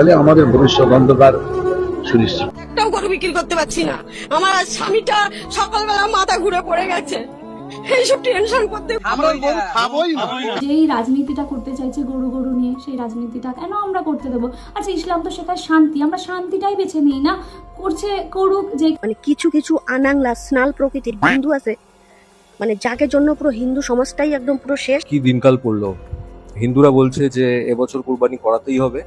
তাহলে আমাদের ভবিষ্যৎ অন্ধকার সুনিশ্চিত। একটাও গরু বিক্রি করতে পারছি না। আমার স্বামীটা সকালবেলা মাথা ঘুরে পড়ে গেছে, এইসব টেনশন করতে যেই রাজনীতিটা করতে চাইছে গরু গরু নিয়ে, সেই রাজনীতিটা কেন আমরা করতে দেবো? আচ্ছা, ইসলাম তো শেখায় শান্তি, আমরা শান্তিটাই বেছে নিই না? করছে করুক। যে মানে কিছু কিছু আনাংলা স্নাল প্রকৃতির হিন্দু আছে, মানে যাকে জন্য পুরো হিন্দু সমাজটাই একদম পুরো শেষ। কি দিনকাল পড়লো, হিন্দুরা বলছে যে এবছর কুরবানি করাতেই হবে,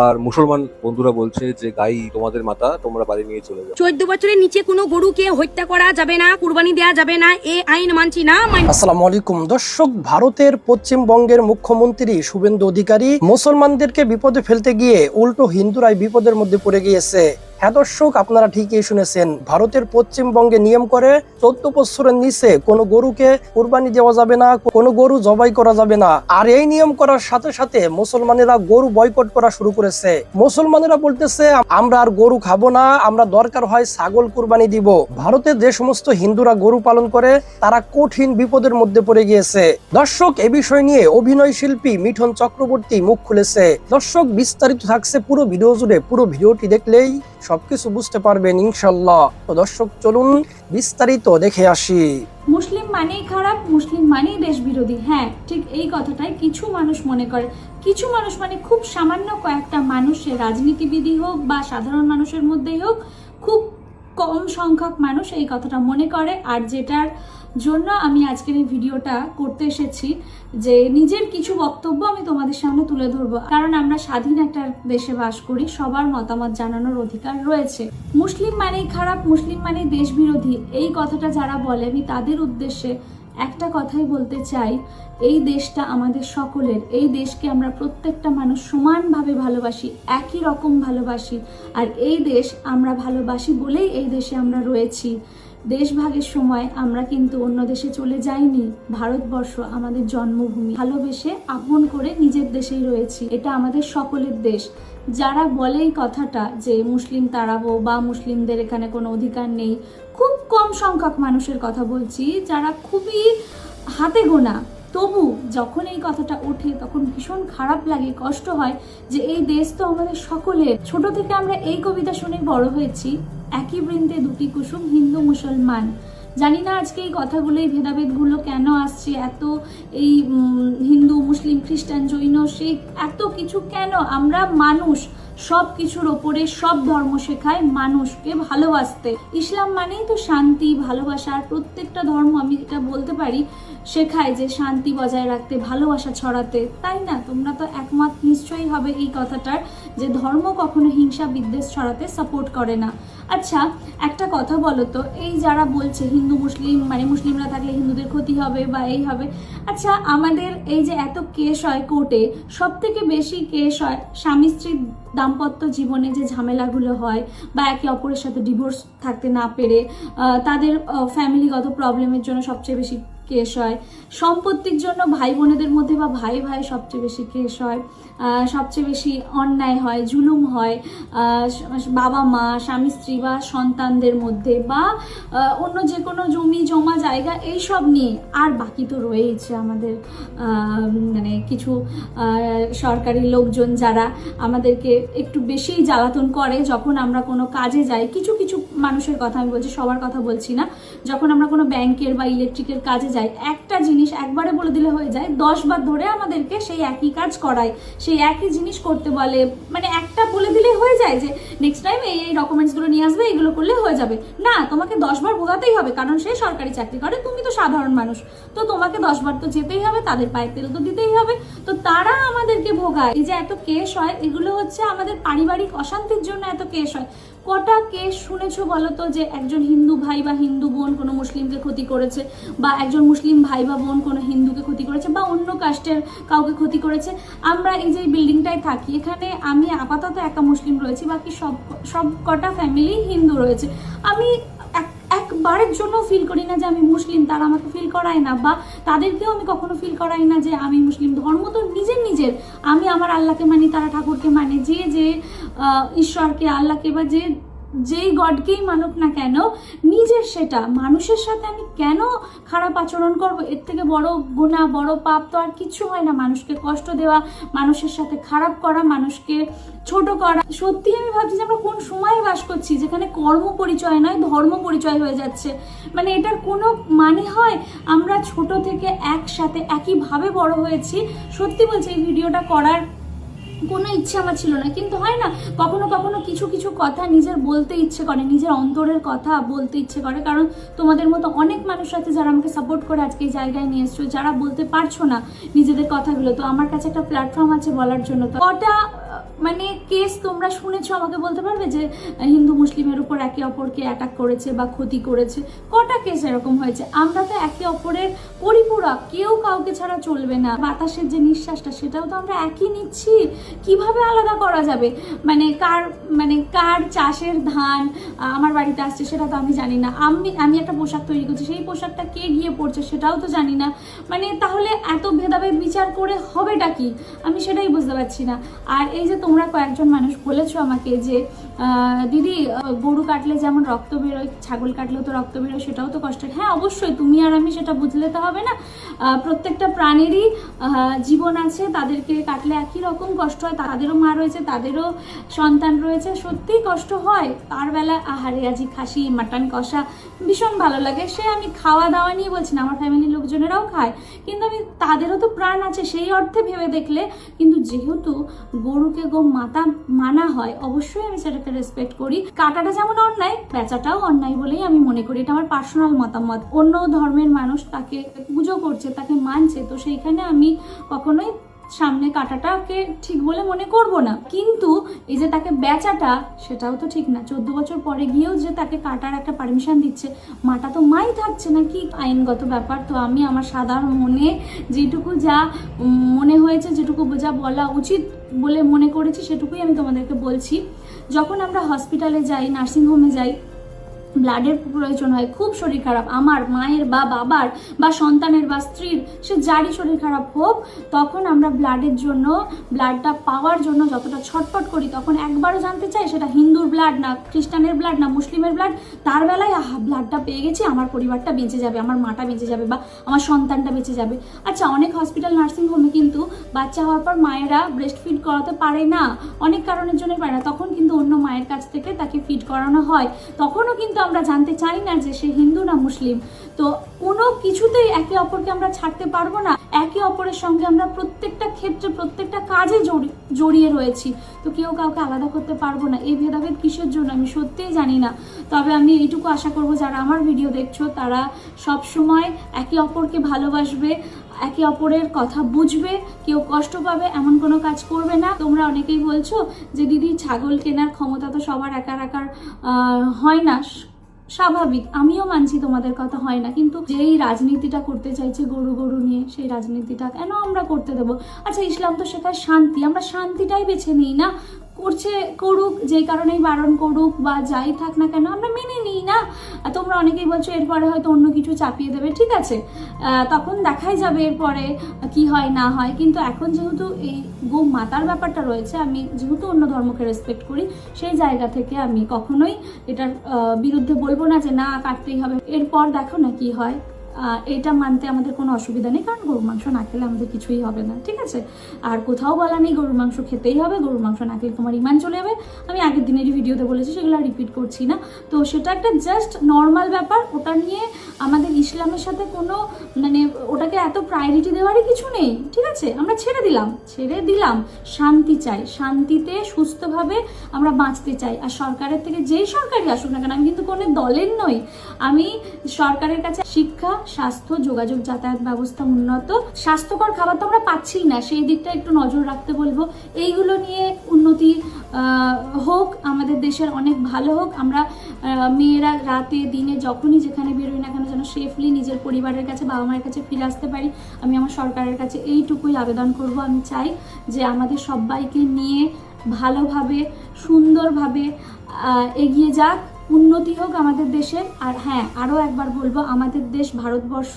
আর মুসলমান বন্ধুরা বলছে যে গাই তোমাদের মাতা, তোমরা বাড়ি নিয়ে চলে যাও। 14 বছরের নিচে কোনো গরুকে হত্যা করা যাবে না, কুরবানি দেওয়া যাবে না, এই আইন মানছি না। আসসালামু আলাইকুম দর্শক, ভারতের পশ্চিমবঙ্গের মুখ্যমন্ত্রী শুভেন্দু অধিকারী মুসলমানদেরকে বিপদে ফেলতে গিয়ে উল্টো হিন্দুরাই বিপদের মধ্যে পড়ে গিয়েছে। হ্যাঁ দর্শক, আপনারা ঠিকই শুনেছেন, ভারতের পশ্চিমবঙ্গে নিয়ম করে 14 বছরের নিচে কোনো গরুকে কুরবানি দেওয়া যাবে না, কোনো গরু জবাই করা যাবে না। আর এই নিয়ম করার সাথে সাথে মুসলমানেরা গরু বয়কট করা শুরু করেছে। মুসলমানেরা বলতেছে আমরা আর গরু খাবো না, আমরা দরকার হয় ছাগল কুরবানি দিব। ভারতে যে সমস্ত হিন্দুরা গরু পালন করে তারা কঠিন বিপদের মধ্যে পড়ে গিয়েছে। দর্শক, এই বিষয় নিয়ে অভিনয় শিল্পী মিঠুন চক্রবর্তী মুখ খুলেছে। দর্শক, বিস্তারিত থাকছে পুরো ভিডিও জুড়ে, পুরো ভিডিওটি দেখলেই সবকিছু বুঝতে পারবেন ইনশাল্লাহ। তো দর্শক, চলুন বিস্তারিত দেখে আসি। মুসলিম মানেই খারাপ, মুসলিম মানেই দেশ বিরোধী। হ্যাঁ, ঠিক এই কথাটাই কিছু মানুষ মনে করে। কিছু মানুষ মানে খুব সামান্য কয়েকটা মানুষের, রাজনীতিবিদই হোক বা সাধারণ মানুষের মধ্যেই হোক, খুব কম সংখ্যক মানুষ এই কথাটা মনে করে। আর যেটার জন্য আমি আজকের এই ভিডিওটা করতে এসেছি, যে নিজের কিছু বক্তব্য আমি তোমাদের সামনে তুলে ধরবো। কারণ আমরা স্বাধীন একটা দেশে বাস করি, সবার মতামত জানানোর অধিকার রয়েছে। মুসলিম মানেই খারাপ, মুসলিম মানেই দেশ বিরোধী, এই কথাটা যারা বলে, আমি তাদের উদ্দেশ্যে একটা কথাই বলতে চাই, এই দেশটা আমাদের সকলের। এই দেশকে আমরা প্রত্যেকটা মানুষ সমানভাবে ভালোবাসি, একই রকম ভালোবাসি। আর এই দেশ আমরা ভালোবাসি বলেই এই দেশে আমরা রয়েছি। দেশভাগের সময় আমরা কিন্তু অন্য দেশে চলে যাইনি। ভারতবর্ষ আমাদের জন্মভূমি, ভালোবেসে আপন করে নিজের দেশেই রয়েছি। এটা আমাদের সকলের দেশ। যারা বলে এই কথাটা যে মুসলিম তাড়াবো বা মুসলিমদের এখানে কোনো অধিকার নেই, খুব কম সংখ্যক মানুষের কথা বলছি, যারা খুবই হাতে গোনা। তবু যখন এই কথাটা ওঠে তখন ভীষণ খারাপ লাগে, কষ্ট হয় যে এই দেশ তো আমাদের সকলের। ছোট থেকে আমরা এই কবিতা শুনে বড় হয়েছি, একই বৃন্তে দুটি কুসুম, হিন্দু মুসলমান। জানি না আজকে এই কথাগুলো, এই ভেদাভেদগুলো কেন আসছে, এত এই হিন্দু মুসলিম খ্রিস্টান জৈন শিখ এত কিছু কেন? আমরা মানুষ, সব কিছুর ওপরে সব ধর্ম শেখায় মানুষকে ভালোবাসতে। ইসলাম মানেই তো শান্তি, ভালোবাসার। প্রত্যেকটা ধর্ম, আমি এটা বলতে পারি, শেখায় যে শান্তি বজায় রাখতে, ভালোবাসা ছড়াতে, তাই না? তোমরা তো একমত নিশ্চয়ই হবে এই কথাটার, যে ধর্ম কখনো হিংসা বিদ্বেষ ছড়াতে সাপোর্ট করে না। আচ্ছা, একটা কথা বলো তো, এই যারা বলছে হিন্দু মুসলিম মানে মুসলিমরা থাকলে হিন্দুদের ক্ষতি হবে বা এই হবে, আচ্ছা আমাদের এই যে এত কেস হয় কোর্টে, সব থেকে বেশি কেস হয় স্বামী স্ত্রীর দাম্পত্য জীবনে যে ঝামেলাগুলো হয়, বা একে অপরের সাথে ডিভোর্স থাকতে না পেরে তাদের ফ্যামিলিগত প্রবলেমের জন্য সবচেয়ে বেশি কেস হয়। সম্পত্তির জন্য ভাই বোনেদের মধ্যে বা ভাই ভাই সবচেয়ে বেশি কেস হয়। সবচেয়ে বেশি অন্যায় হয়, জুলুম হয় বাবা মা, স্বামী স্ত্রী বা সন্তানদের মধ্যে, বা অন্য যে কোনো জমি জমা জায়গা এইসব নিয়ে। আর বাকি তো রয়েছে আমাদের মানে কিছু সরকারি লোকজন যারা আমাদেরকে একটু বেশিই জ্বালাতন করে যখন আমরা কোনো কাজে যাই। কিছু কিছু মানুষের কথা আমি বলছি, সবার কথা বলছি না। যখন আমরা কোনো ব্যাংকের বা ইলেকট্রিকের কাজে যাই, একটা জিনিস একবারে বলে দিলে হয়ে যায়, 10 বার ধরে আমাদেরকে সেই একই কাজ করায়, সেই একই জিনিস করতে বলে। মানে একটা বলে দিলে হয়ে যায় যে নেক্সট টাইম এই এই ডকুমেন্টসগুলো নিয়ে আসবে, এগুলো করলে হয়ে যাবে। না, তোমাকে 10 বার ভোগাতেই হবে, কারণ সে সরকারি চাকরি করে, তুমি তো সাধারণ মানুষ, তো তোমাকে 10 বার তো যেতেই হবে, তাদের পায়ে তেল তো দিতেই হবে। তো তারা আমাদেরকে ভোগায়। এই যে এত কেস হয়, এগুলো হচ্ছে আমাদের পারিবারিক অশান্তির জন্য এত কেস হয়। কটা কেস শুনেছো বলো তো, যে একজন হিন্দু ভাই বা হিন্দু বোন কোনো মুসলিমকে ক্ষতি করেছে, বা একজন মুসলিম ভাই বা বোন কোনো হিন্দুকে ক্ষতি করেছে, বা অন্য কাস্টের কাউকে ক্ষতি করেছে? আমরা এই যে বিল্ডিংটায় থাকি, এখানে আমি আপাতত একা মুসলিম রয়েছি, বাকি সব কটা ফ্যামিলি হিন্দু রয়েছে। আমি একবারের জন্য ফিল করি না যে আমি মুসলিম, তারা আমাকে ফিল করায় না, বা তাদেরকেও আমি কখনো ফিল করাই না যে আমি মুসলিম। ধর্ম তো নিজের নিজের। আমি আমার আল্লাহকে মানি, তারা ঠাকুরকে মানে, যে যে ঈশ্বরকে, আল্লাহকে বা যে যেই গডকেই মানুক না কেন, নিজের সেটা মানুষের সাথে আমি কেন খারাপ আচরণ করব? এর থেকে বড় গুনাহ, বড় পাপ তো আর কিছু হয় না। মানুষকে কষ্ট দেওয়া, মানুষের সাথে খারাপ করা, মানুষকে ছোট করা। সত্যি আমি ভাবছি যে আমরা কোন সময়ে বাস করছি যেখানে কর্ম পরিচয় নয় ধর্ম পরিচয় হয়ে যাচ্ছে। মানে এটার কোনো মানে হয়? আমরা ছোট থেকে একসাথে একইভাবে বড় হয়েছি। সত্যি বলছি, এই ভিডিওটা করার কোনো ইচ্ছে আমার ছিল না, কিন্তু হয় না কখনো কখনো কিছু কিছু কথা নিজের বলতে ইচ্ছে করে, নিজের অন্তরের কথা বলতে ইচ্ছে করে। কারণ তোমাদের মতো অনেক মানুষ আছে যারা আমাকে সাপোর্ট করে আজকে এই জায়গায় নিয়ে এসছো, যারা বলতে পারছো না নিজেদের কথাগুলো, তো আমার কাছে একটা প্ল্যাটফর্ম আছে বলার জন্য। তো কটা মানে কেস তোমরা শুনেছো আমাকে বলতে পারবে যে হিন্দু মুসলিমের উপর একে অপরকে অ্যাটাক করেছে বা ক্ষতি করেছে? কটা কেস এরকম হয়েছে? আমরা তো একে অপরের পরিপূরক, কেউ কাউকে ছাড়া চলবে না। বাতাসের যে নিঃশ্বাসটা সেটাও তো আমরা একই নিচ্ছি, কিভাবে আলাদা করা যাবে? কার চাষের ধান আমার বাড়িতে আসছে সেটা তো আমি জানি না। আমি একটা পোশাক তৈরি করছি, সেই পোশাকটা কে গিয়ে পড়ছে সেটাও তো জানি না। মানে তাহলে এত ভেদাভেদ বিচার করে হবেটা কি? আমি সেটাই বুঝতে পারছি না। আর এই যে তোমরা কয়েকজন মানুষ বলেছো আমাকে যে দিদি গরু কাটলে যেমন রক্ত বেরোয়, ছাগল কাটলেও তো রক্ত বেরোয়, সেটাও তো কষ্টের। হ্যাঁ অবশ্যই, তুমি আর আমি সেটা বুঝলে তো হবে না। প্রত্যেকটা প্রাণীরই জীবন আছে, তাদেরকে কাটলে একই রকম কষ্ট হয়। তাদেরও মা রয়েছে, তাদেরও সন্তান রয়েছে, সত্যিই কষ্ট হয়। তার বেলা আহারে আজি খাসি মাটন কষা ভীষণ ভালো লাগে। সে আমি খাওয়া দাওয়া নিয়ে বলছি না, আমার ফ্যামিলির লোকজনেরাও খায়, কিন্তু আমি তাদেরও তো প্রাণ আছে সেই অর্থে ভেবে দেখলে। কিন্তু যেহেতু গরুকে গো মাতা মানা হয়, অবশ্যই আমি সেটাকে রেসপেক্ট করি। কাটাটা যেমন অন্যায়, বেচাটাও অন্যায় বলেই আমি মনে করি। এটা আমার পার্সোনাল মতামত। অন্য ধর্মের মানুষ তাকে পুজো করছে, তাকে মানছে, তো সেইখানে আমি কখনোই সামনে কাটাটাকে ঠিক বলে মনে করব না। কিন্তু এই যে তাকে বেচাটা, সেটাও তো ঠিক না। 14 বছর পরে গিয়েও যে তাকে কাটার একটা পারমিশন দিচ্ছে, মাটা তো মাই থাকছে নাকি? আইনগত ব্যাপার। তো আমি আমার সাধারণ মনে যেটুকু যা মনে হয়েছে, যেটুকু যা বলা উচিত বলে মনে করেছি, সেটুকুই আমি তোমাদেরকে বলছি। যখন আমরা হসপিটালে যাই, নার্সিংহোমে যাই, ব্লাডের প্রয়োজন হয়, খুব শরীর খারাপ, আমার মায়ের বা বাবার বা সন্তানের বা স্ত্রীর, সে যারই শরীর খারাপ হোক, তখন আমরা ব্লাডের জন্য, ব্লাডটা পাওয়ার জন্য যতটা ছটফট করি, তখন একবারও জানতে চাই সেটা হিন্দুর ব্লাড না খ্রিস্টানের ব্লাড না মুসলিমের ব্লাড। তার বেলায় ব্লাডটা পেয়ে গেছি, আমার পরিবারটা বেঁচে যাবে, আমার মাটা বেঁচে যাবে বা আমার সন্তানটা বেঁচে যাবে। আচ্ছা, অনেক হসপিটাল নার্সিংহোমে কিন্তু বাচ্চা হওয়ার পর মায়েরা ব্রেস্ট ফিড করাতে পারে না, অনেক কারণের জন্য পারে না। তখন কিন্তু অন্য মায়ের কাছ থেকে তাকে ফিড করানো হয়। তখনও কিন্তু আমরা জানতে চাই না যে সে হিন্দু না মুসলিম। তো কোনো কিছুতেই একে অপরকে আমরা ছাড়তে পারবো না। একে অপরের সঙ্গে আমরা প্রত্যেকটা ক্ষেত্রে, প্রত্যেকটা কাজে জড়িয়ে রয়েছি। তো কেউ কাউকে আলাদা করতে পারবো না। এই ভেদাভেদ কিসের জন্য আমি সত্যিই জানি না। তবে আমি এইটুকু আশা করবো, যারা আমার ভিডিও দেখছো তারা সব সময় একে অপরকে ভালোবাসবে, একে অপরের কথা বুঝবে, কেউ কষ্ট পাবে এমন কোনো কাজ করবে না। তোমরা অনেকেই বলছো যে দিদি ছাগল কেনার ক্ষমতা তো সবার একার হয় না। স্বাভাবিক, আমিও মানছি তোমাদের কথা হয় না, কিন্তু যেই রাজনীতিটা করতে চাইছে গরু নিয়ে, সেই রাজনীতিটা কেন আমরা করতে দেবো? আচ্ছা, ইসলাম তো শেখায় শান্তি, আমরা শান্তিটাই বেছে নিই না? করছে করুক, যেই কারণেই বারণ করুক বা যাই থাক না কেন, আমরা মেনে নিই না। তোমরা অনেকেই বলছো এরপরে হয়তো অন্য কিছু চাপিয়ে দেবে, ঠিক আছে, তখন দেখাই যাবে এরপরে কি হয় না হয়। কিন্তু এখন যেহেতু এই গো মাতার ব্যাপারটা রয়েছে, আমি যেহেতু অন্য ধর্মকে রেসপেক্ট করি, সেই জায়গা থেকে আমি কখনোই এটার বিরুদ্ধে বলবো না যে না কাটতেই হবে। এরপর দেখো না কি হয়। এটা মানতে আমাদের কোনো অসুবিধা নেই, কারণ গরুর মাংস না খেলে আমাদের কিছুই হবে না, ঠিক আছে। আর কোথাও বলা নেই গরুর মাংস খেতেই হবে, গরুর মাংস না খেলে তোমার ইমান চলে যাবে। আমি আগের দিনেরই ভিডিওতে বলেছি, সেগুলো রিপিট করছি না। তো সেটা একটা জাস্ট নর্মাল ব্যাপার, ওটা নিয়ে আমাদের ইসলামের সাথে কোনো ওটাকে এত প্রায়োরিটি দেওয়ারই কিছু নেই, ঠিক আছে। আমরা ছেড়ে দিলাম। শান্তি চাই, শান্তিতে সুস্থভাবে আমরা বাঁচতে চাই। আর সরকারের থেকে যেই সরকারই আসুক না কেন, আমি কিন্তু কোনো দলের নই, আমি সরকারের কাছে শিক্ষা, স্বাস্থ্য, যোগাযোগ, যাতায়াত ব্যবস্থা উন্নত, স্বাস্থ্যকর খাবার তো আমরা পাচ্ছি না, সেই দিকটা একটু নজর রাখতে বলবো। এইগুলো নিয়ে উন্নতি হোক, আমাদের দেশের অনেক ভালো হোক। আমরা মেয়েরা রাতে দিনে যখনই যেখানে বেরোই না কেন যেন সেফলি নিজের পরিবারের কাছে, বাবা মায়ের কাছে ফিরে আসতে পারি। আমি আমার সরকারের কাছে এইটুকুই আবেদন করব। আমি চাই যে আমাদের সবাইকে নিয়ে ভালোভাবে, সুন্দরভাবে এগিয়ে যাক, উন্নতি হোক আমাদের দেশের। আর হ্যাঁ, আরও একবার বলবো, আমাদের দেশ ভারতবর্ষ,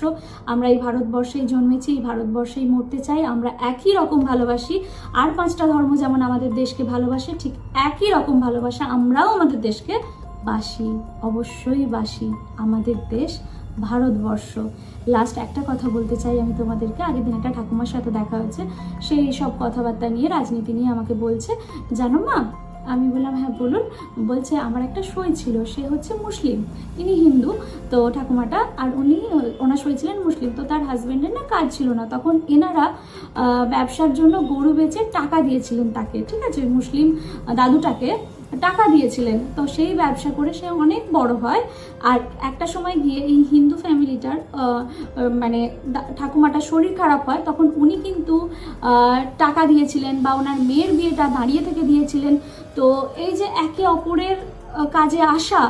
আমরা এই ভারতবর্ষেই জন্মেছি, এই ভারতবর্ষেই মরতে চাই। আমরা একই রকম ভালোবাসি। আর 5টা ধর্ম যেমন আমাদের দেশকে ভালোবাসে, ঠিক একই রকম ভালোবাসা আমরাও আমাদের দেশকে বাসি, অবশ্যই বাসি আমাদের দেশ ভারতবর্ষ। লাস্ট একটা কথা বলতে চাই আমি তোমাদেরকে। আগের দিন একটা ঠাকুমার সাথে দেখা হয়েছে, সেই সব কথাবার্তা নিয়ে, রাজনীতি নিয়ে আমাকে বলছে, জানো মা? আমি বললাম হ্যাঁ বলুন। বলছে আমার একটা সই ছিল, সে হচ্ছে মুসলিম, ইনি হিন্দু, তো ঠাকুমাটা, আর ওনার সই ছিলেন মুসলিম, তো তার হাজব্যান্ডের না কাজ ছিল না, তখন এনারা ব্যবসার জন্য গরু বেচে টাকা দিয়েছিলেন তাকে, ঠিক আছে, মুসলিম দাদুটাকে টাকা দিয়েছিলেন, তো সেই ব্যবসা করে সে অনেক বড় হয়। আর একটা সময় গিয়ে এই হিন্দু ফ্যামিলিটার মানে ঠাকুমাটার শরীর খারাপ হয়, তখন উনি কিন্তু টাকা দিয়েছিলেন, বা ওনার মেয়ের বিয়েটা দাঁড়িয়ে থেকে দিয়েছিলেন। তো এই যে একে অপরের কাজে আসা,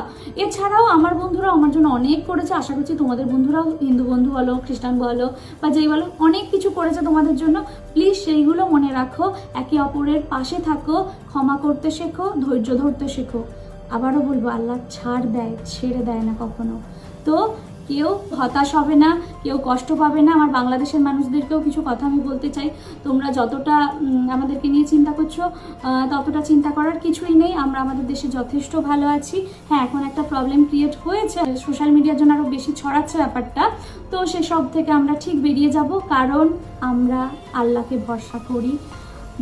এছাড়াও আমার বন্ধুরা আমার জন্য অনেক করেছে, আশা করছি তোমাদের বন্ধুরাও, হিন্দু বন্ধু বলো, খ্রিস্টান বলো, বা যেই বলো, অনেক কিছু করেছে তোমাদের জন্য। প্লিজ সেইগুলো মনে রাখো, একে অপরের পাশে থাকো, ক্ষমা করতে শেখো, ধৈর্য ধরতে শেখো। আবারও বলবো, আল্লাহ ছাড় দেয়, ছেড়ে দেয় না কখনো। তো কেউ হতাশ হবে না, কেউ কষ্ট পাবে না। আমার বাংলাদেশের মানুষদেরকেও কিছু কথা আমি বলতে চাই, তোমরা যতটা আমাদেরকে নিয়ে চিন্তা করছো, ততটা চিন্তা করার কিছুই নেই। আমরা আমাদের দেশে যথেষ্ট ভালো আছি। হ্যাঁ, এখন একটা প্রবলেম ক্রিয়েট হয়েছে, সোশ্যাল মিডিয়ার জন্য আরও বেশি ছড়াচ্ছে ব্যাপারটা, তো সেসব থেকে আমরা ঠিক বেরিয়ে যাব, কারণ আমরা আল্লাহকে ভরসা করি।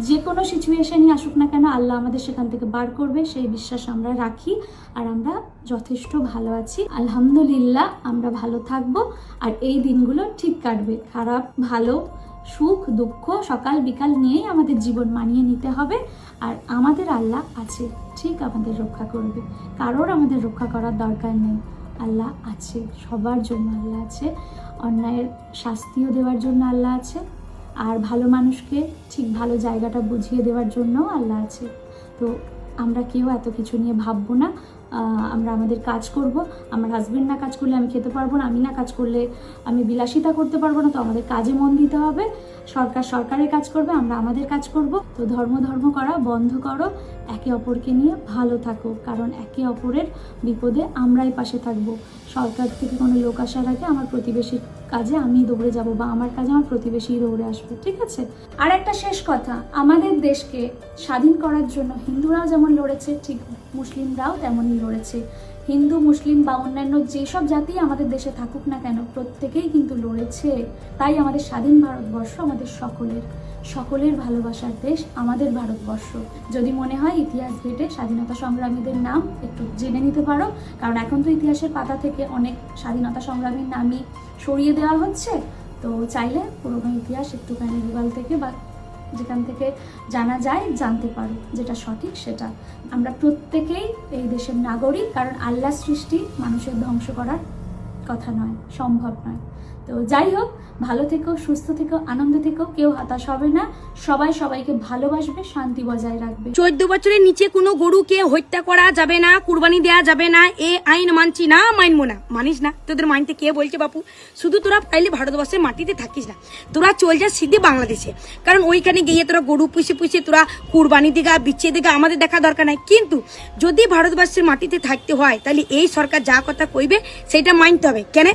যে কোনো সিচুয়েশনই আসুক না কেন, আল্লাহ আমাদের সেখান থেকে বার করবে, সেই বিশ্বাস আমরা রাখি। আর আমরা যথেষ্ট ভালো আছি, আলহামদুলিল্লাহ। আমরা ভালো থাকব, আর এই দিনগুলো ঠিক কাটবে। খারাপ ভালো, সুখ দুঃখ সকাল বিকাল নিয়েই আমাদের জীবন মানিয়ে নিতে হবে। আর আমাদের আল্লাহ আছে, ঠিক আমাদের রক্ষা করবে। কারোর আমাদের রক্ষা করার দরকার নেই, আল্লাহ আছে, সবার জন্য আল্লাহ আছে। অন্যায়ের শাস্তিও দেওয়ার জন্য আল্লাহ আছে, আর ভালো মানুষকে ঠিক ভালো জায়গাটা বুঝিয়ে দেওয়ার জন্যও আল্লাহ আছে। তো আমরা কেউ এত কিছু নিয়ে ভাববো না, আমরা আমাদের কাজ করব। আমার হাজব্যান্ড না কাজ করলে আমি খেতে পারবো না, আমি না কাজ করলে আমি বিলাসিতা করতে পারবো না, তো আমাদের কাজে মন দিতে হবে। সরকার সরকারের কাজ করবে, আমরা আমাদের কাজ করব। তো ধর্ম করা বন্ধ করো, একে অপরকে নিয়ে ভালো থাকো, কারণ একে অপরের বিপদে আমরাই পাশে থাকবো। সরকার থেকে কোনো লোক আসার আগে আমার প্রতিবেশীর কাজে আমি দৌড়ে যাব, বা আমার কাজে আমার প্রতিবেশী দৌড়ে আসবে, ঠিক আছে? আর একটা শেষ কথা, আমাদের দেশকে স্বাধীন করার জন্য হিন্দুরাও যেমন লড়েছে, ঠিক মুসলিমরাও তেমনই লড়েছে। হিন্দু মুসলিম বা অন্যান্য যেসব জাতি আমাদের দেশে থাকুক না কেন, প্রত্যেকেই কিন্তু লড়েছে। তাই আমাদের স্বাধীন ভারতবর্ষ আমাদের সকলের ভালোবাসার দেশ আমাদের ভারতবর্ষ। যদি মনে হয় ইতিহাস ঘেটে স্বাধীনতা সংগ্রামীদের নাম একটু জেনে নিতে পারো, কারণ এখন তো ইতিহাসের পাতা থেকে অনেক স্বাধীনতা সংগ্রামীর নামই সরিয়ে দেওয়া হচ্ছে। তো চাইলে পুরোনো ইতিহাস একটুখানি গুগল থেকে বা যেখান থেকে জানা যায় জানতে পারো, যেটা সঠিক সেটা। আমরা প্রত্যেকেই এই দেশের নাগরিক, কারণ আল্লাহ সৃষ্টি মানুষের ধ্বংস করার কথা নয়, সম্ভব নয়। তো যাই হোক, ভালো থেকো, সুস্থ থেকো, আনন্দে থেকো, কেউ হতাশ হবে না, সবাই সবাইকে ভালোবাসবে, শান্তি বজায় রাখবে। 14 বছরের নিচে কোনো গরুকে হত্যা করা যাবে না, কুরবানি দেওয়া যাবে না, এ আইন মানছি না, মানবো না। মানিস না? তোদের মানতে কে বলছে বাপু? শুধু তোরা পাইলে ভারতবর্ষের মাটিতে থাকিস না, তোরা চল যা সিধে বাংলাদেশে, কারণ ওইখানে গিয়ে তোরা গরু পুষে তোরা কুরবানি দিগা বিচ্ছিয়ে দিগা, আমাদের দেখা দরকার নাই। কিন্তু যদি ভারতবর্ষের মাটিতে থাকতে হয়, তাহলে এই সরকার যা কথা কইবে সেটা মানতে হবে। কেন?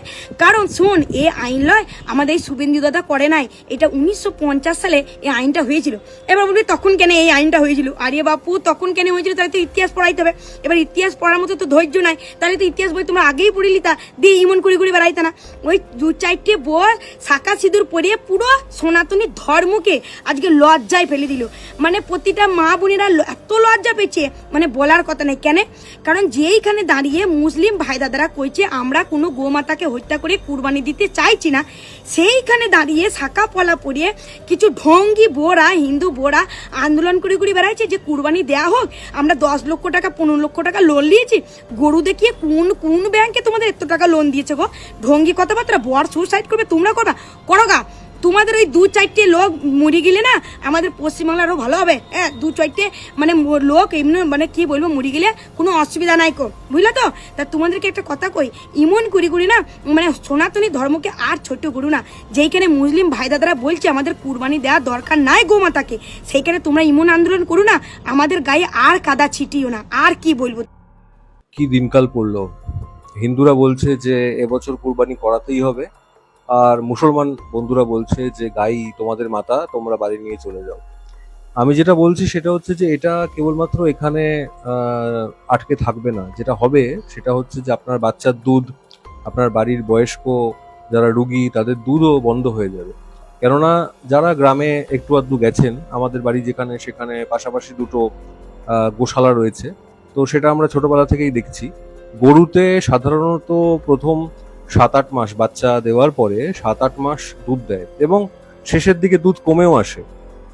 কারণ শোন, এ আইন লয় আমাদের এই শুভেন্দু দাদা করে নাই, এটা 1950 সালে এই আইনটা হয়েছিল। এবার বলবি তখন কেন এই আইনটা হয়েছিল? আরে বাপু, তখন কেন হয়েছিল? তাহলে তো ইতিহাস পড়াইতে হবে। এবার ইতিহাস পড়ার মতো তো ধৈর্য নাই, তাহলে তো ইতিহাস বই তোমরা আগেই পড়ে লিতা, দিয়ে ইমন করে বেড়াইতে না। ওই 2-4টে বর শাখা সিঁদুর পরিয়ে পুরো সনাতনী ধর্মকে আজকে লজ্জায় ফেলে দিল। মানে প্রতিটা মা বোনেরা এত লজ্জা পেয়েছে, মানে বলার কথা নেই। কেন? কারণ যেইখানে দাঁড়িয়ে মুসলিম ভাই দাদারা কইছে আমরা কোনো গোমাতাকে হত্যা করে কুরবানি দিতে চাইছি না, সেইখানে দাঁড়িয়ে শাখা পলা পরিয়ে কিছু ঢঙ্গি বোরা, হিন্দু বোরা আন্দোলন করে বেড়াইছে যে কুরবানি দেয়া হোক। আমরা 10 লক্ষ টাকা 15 লক্ষ টাকা লোন নিয়েছি, গরু দেখিয়ে কোন ব্যাংকে তোমাদের এত টাকা লোন দিয়েছে গো? ঢঙ্গি কথাবার্তা, বর সুসাইড করবে, তোমরা করো গা। তোমাদের ওই 2-4টে লোক মরে গেলে না আমাদের পশ্চিমবাংলা আরো ভালো হবে। হ্যাঁ, 2-4টে মানে লোক এমনি মানে কি বলবো, মরে গেলে কোনো অসুবিধা নাই কো, বুঝলা তো? তা তোমাদেরকে একটা কথা কই, ইমন করি না, মানে সনাতনী ধর্মকে আর ছোট করু না। যেইখানে মুসলিম ভাই দাদারা বলছে আমাদের কুরবানি দেওয়ার দরকার নাই গোমাতাকে, সেইখানে তোমরা ইমন আন্দোলন করো না, আমাদের গায়ে আর কাদা ছিটিও না। আর কি বলবো? কি দিনকাল পড়লো, হিন্দুরা বলছে যে এবছর কুরবানি করাতেই হবে, আর মুসলমান বন্ধুরা বলছে যে গাই তোমাদের মাতা, তোমরা বাড়ি নিয়ে চলে যাও। আমি যেটা বলছি সেটা হচ্ছে যে এটা কেবলমাত্র এখানে আটকে থাকবে না। যেটা হবে সেটা হচ্ছে যে আপনার বাচ্চার দুধ, আপনার বাড়ির বয়স্ক যারা রুগী তাদের দুধও বন্ধ হয়ে যাবে। কেননা যারা গ্রামে একটু আধটু গেছেন, আমাদের বাড়ি যেখানে সেখানে পাশাপাশি দুটো গোশালা রয়েছে, তো সেটা আমরা ছোটবেলা থেকেই দেখছি। গরুতে সাধারণত প্রথম 7-8 মাস বাচ্চা দেওয়ার পরে 7-8 মাস দুধ দেয় এবং শেষের দিকে দুধ কমেও আসে।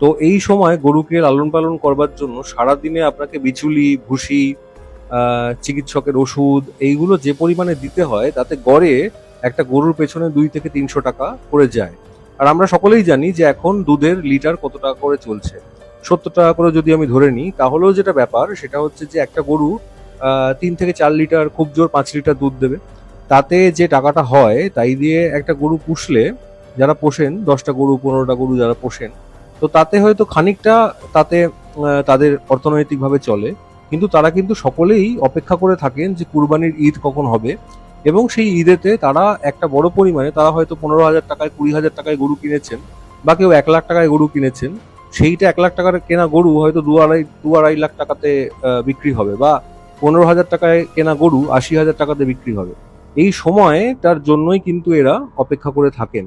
তো এই সময় গরুকে লালন পালন করবার জন্য সারাদিনে আপনাকে বিচুলি, ভুসি, চিকিৎসকের ওষুধ এইগুলো যে পরিমাণে দিতে হয় তাতে গড়ে একটা গরুর পেছনে 2 থেকে 300 টাকা করে যায়। আর আমরা সকলেই জানি যে এখন দুধের লিটার কত টাকা করে চলছে। 70 টাকা করে যদি আমি ধরে নিই, তাহলেও যেটা ব্যাপার সেটা হচ্ছে যে একটা গরু 3 থেকে 4 লিটার, খুব জোর 5 লিটার দুধ দেবে। তাতে যে টাকাটা হয় তাই দিয়ে একটা গরু পুষলে, যারা পোষেন 10টা গরু 15টা গরু যারা পোষেন, তো তাতে হয়তো খানিকটা তাতে তাদের অর্থনৈতিকভাবে চলে। কিন্তু তারা কিন্তু সকলেই অপেক্ষা করে থাকেন যে কুরবানির ঈদ কখন হবে এবং সেই ঈদেতে তারা একটা বড় পরিমাণে, তারা হয়তো 15,000 টাকায় 20,000 টাকায় গরু কিনেছেন বা কেউ 1 লাখ টাকায় গরু কিনেছেন, সেইটা 1 লাখ টাকার কেনা গরু হয়তো 2-2.5 লাখ টাকাতে বিক্রি হবে, বা 15,000 টাকায় কেনা গরু 80,000 টাকাতে বিক্রি হবে। এই সময়টার জন্যই কিন্তু এরা অপেক্ষা করে থাকেন।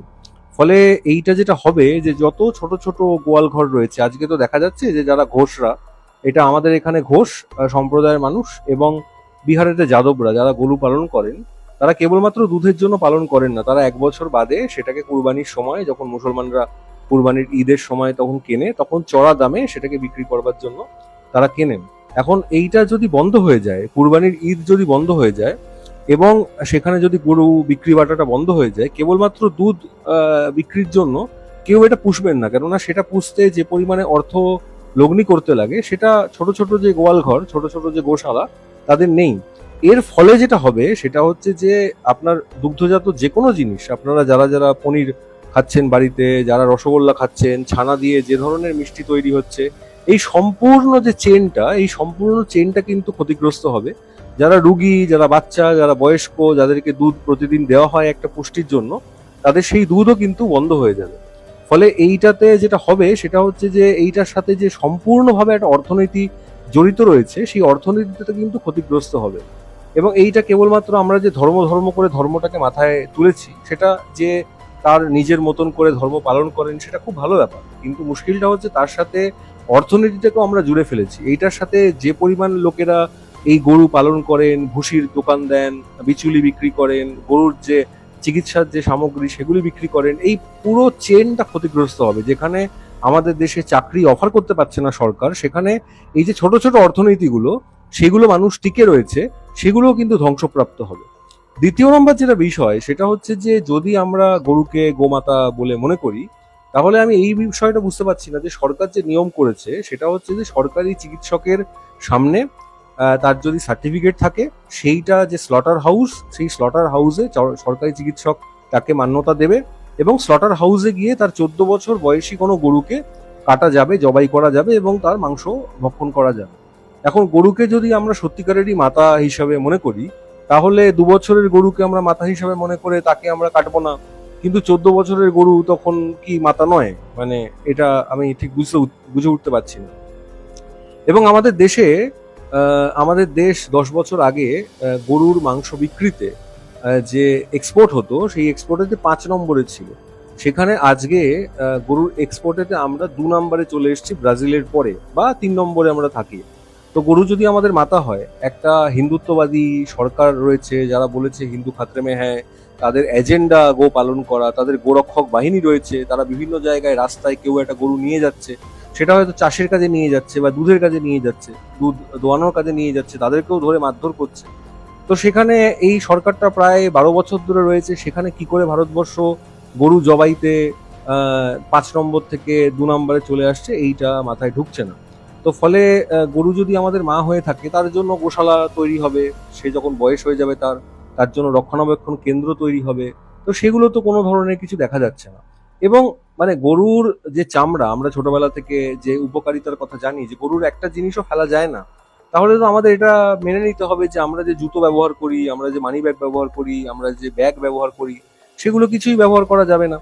ফলে এইটা যেটা হবে যে যত ছোট ছোট গোয়াল ঘর রয়েছে, আজকে তো দেখা যাচ্ছে যে যারা ঘোষরা, এটা আমাদের এখানে ঘোষ সম্প্রদায়ের মানুষ এবং বিহারেতে যাদবরা যারা গরু পালন করেন, তারা কেবলমাত্র দুধের জন্য পালন করেন না, তারা 1 বছর বাদে সেটাকে কুরবানির সময়, যখন মুসলমানরা কুরবানির ঈদের সময় তখন কেনে, তখন চড়া দামে সেটাকে বিক্রি করবার জন্য তারা কেনেন। এখন এইটা যদি বন্ধ হয়ে যায়, কুরবানির ঈদ যদি বন্ধ হয়ে যায় এবং সেখানে যদি গরু বিক্রি বাটাটা বন্ধ হয়ে যায়, কেবলমাত্র দুধ বিক্রির জন্য কেউ এটা পুষবেন না। কেননা সেটা পুষতে যে পরিমাণে অর্থ লগ্নি করতে লাগে, সেটা ছোট ছোট যে গোয়াল ঘর, ছোট ছোট যে গোশালা, তাদের নেই। এর ফলে যেটা হবে সেটা হচ্ছে যে আপনার দুগ্ধজাত যে কোনো জিনিস, আপনারা যারা যারা পনির খাচ্ছেন বাড়িতে, যারা রসগোল্লা খাচ্ছেন, ছানা দিয়ে যে ধরনের মিষ্টি তৈরি হচ্ছে, এই সম্পূর্ণ যে চেনটা, এই সম্পূর্ণ চেনটা কিন্তু ক্ষতিগ্রস্ত হবে। যারা রুগী, যারা বাচ্চা, যারা বয়স্ক, যাদেরকে দুধ প্রতিদিন দেওয়া হয় একটা পুষ্টির জন্য, তাদের সেই দুধও কিন্তু বন্ধ হয়ে যাবে। ফলে এইটাতে যেটা হবে সেটা হচ্ছে যে এইটার সাথে যে সম্পূর্ণভাবে একটা অর্থনীতি জড়িত রয়েছে, সেই অর্থনীতিতে কিন্তু ক্ষতিগ্রস্ত হবে। এবং এইটা কেবলমাত্র আমরা যে ধর্ম ধর্ম করে ধর্মটাকে মাথায় তুলেছি, সেটা যে তার নিজের মতন করে ধর্ম পালন করেন, সেটা খুব ভালো ব্যাপার। কিন্তু মুশকিলটা হচ্ছে তার সাথে অর্থনীতিটাকেও আমরা জুড়ে ফেলেছি। এইটার সাথে যে পরিমাণ লোকেরা এই গরু পালন করেন, ভুসির দোকান দেন, বিচুলি বিক্রি করেন, গরুর যে চিকিৎসার যে সামগ্রী সেগুলি বিক্রি করেন, এই পুরো চেনটা ক্ষতিগ্রস্ত হবে। যেখানে আমাদের দেশে চাকরি অফার করতে পারছে না সরকার, সেখানে এই যে ছোট ছোট অর্থনীতিগুলো, সেগুলো মানুষ টিকে রয়েছে, সেগুলোও কিন্তু ধ্বংসপ্রাপ্ত হবে। দ্বিতীয় নম্বর যেটা বিষয় সেটা হচ্ছে যে যদি আমরা গরুকে গোমাতা বলে মনে করি, তাহলে আমি এই বিষয়টা বুঝতে পারছি না যে সরকার যে নিয়ম করেছে সেটা হচ্ছে যে সরকারি চিকিৎসকের সামনে তার যদি সার্টিফিকেট থাকে, সেইটা যে স্লটার হাউস, সেই স্লটার হাউসে সরকারি চিকিৎসক তাকে মান্যতা দেবে এবং স্লটার হাউসে গিয়ে তার 14 বছর বয়সী কোনো গরুকে কাটা যাবে, জবাই করা যাবে এবং তার মাংস ভক্ষণ করা যাবে। এখন গরুকে যদি আমরা সত্যিকারেরই মাতা হিসাবে মনে করি, তাহলে 2 বছরের গরুকে আমরা মাতা হিসাবে মনে করে তাকে আমরা কাটবো না, কিন্তু 14 বছরের গরু তখন কি মাতা নয়? মানে এটা আমি ঠিক বুঝে উঠতে পারছি না। এবং আমাদের দেশ 10 বছর আগে গরুর মাংস বিক্রিতে যে এক্সপোর্ট হতো, সেই এক্সপোর্টেতে 5 নম্বরে ছিল। সেখানে আজকে গরুর এক্সপোর্টেতে আমরা 2 নম্বরে চলে এসেছি ব্রাজিলের পরে, বা 3 নম্বরে আমরা থাকি। তো গরু যদি আমাদের মাতা হয়, একটা হিন্দুত্ববাদী সরকার রয়েছে যারা বলেছে হিন্দু খাতরে মে হ্যায়, তাদের এজেন্ডা গো পালন করা, তাদের গোরক্ষক বাহিনী রয়েছে, তারা বিভিন্ন জায়গায় রাস্তায় কেউ একটা গরু নিয়ে যাচ্ছে, সেটা হয়তো চাষের কাজে নিয়ে যাচ্ছে বা দুধের কাজে নিয়ে যাচ্ছে, দুধ দোয়ানোর কাজে নিয়ে যাচ্ছে, তাদেরকেও ধরে মারধর করছে। তো সেখানে এই সরকারটা প্রায় 12 বছর ধরে রয়েছে, সেখানে কি করে ভারতবর্ষ গরু জবাইতে 5 নম্বর থেকে 2 নম্বরে চলে আসছে, এইটা মাথায় ঢুকছে না। তো ফলে গরু যদি আমাদের মা হয়ে থাকে, তার জন্য গোশালা তৈরি হবে, সে যখন বয়স হয়ে যাবে তার জন্য রক্ষণাবেক্ষণ কেন্দ্র তৈরি হবে। তো সেগুলো তো কোনো ধরনের কিছু দেখা যাচ্ছে না। এবং মানে গরুর যে চামড়া, আমরা ছোটবেলা থেকে যে উপকারিতার কথা জানি যে গরুর একটা জিনিসও ফেলা যায় না, তাহলে তো আমাদের এটা মেনে নিতে হবে যে আমরা যে জুতো ব্যবহার করি, আমরা যে মানি ব্যাগ ব্যবহার করি, আমরা যে ব্যাগ ব্যবহার করি, সেগুলো কিছুই ব্যবহার করা যাবে না।